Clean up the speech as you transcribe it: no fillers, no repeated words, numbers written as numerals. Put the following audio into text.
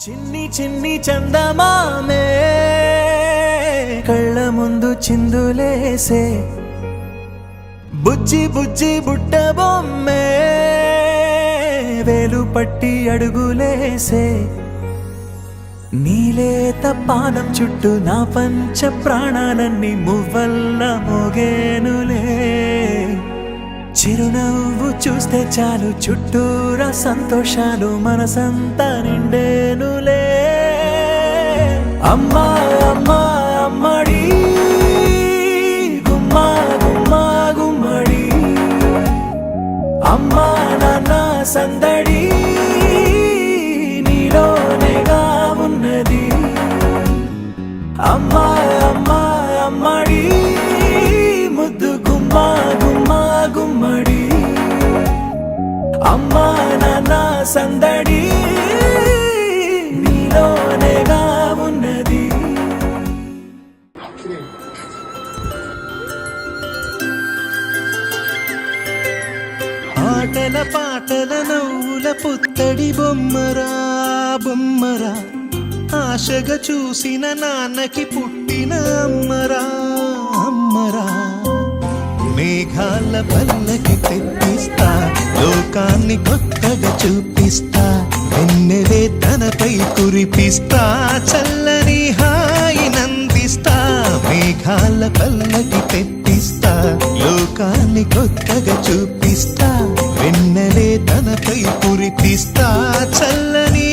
చిన్ని చిన్ని చందమామే కళ్ళ ముందు చిందులేసే బుజ్జి బుజ్జి బుట్ట బొమ్మే వేలు పట్టి అడుగులేసే నీలేత పానం చుట్టూ నా పంచ ప్రాణాలన్నీ మువ్వల్ల మోగేనులే చిరునవ్వు చూస్తే చాలు చుట్టూరా సంతోషాలు మనసంతా నిండేనులే అమ్మా అమ్మా అమ్మడి గుమ్మా గుమ్మా గుమ్మడి అమ్మా నాన్న సందడి నీలోనేగా ఉన్నది అమ్మా అమ్మా అమ్మడి ముద్దు గుమ్మా గుమ్మా గుమ్మడి అమ్మా నాన్న సందడి నీలోనేగా ఉన్నది. ఆటల పాటల నవ్వుల పుత్తడి బొమ్మరా బొమ్మరా ఆశగా చూసిన నాన్నకి పుట్టిన అమ్మరా అమ్మరా మేఘాల పల్లకి తెప్పిస్తా లోకాన్ని కొత్తగా చూపిస్తా వెన్నెలే తనపై కురిపిస్తా చల్లని హాయినందిస్తా మేఘాల పల్లకి తెప్పిస్తా లోకాన్ని కొత్తగా చూపిస్తా వెన్నెలే తనపై కురిపిస్తా చల్లని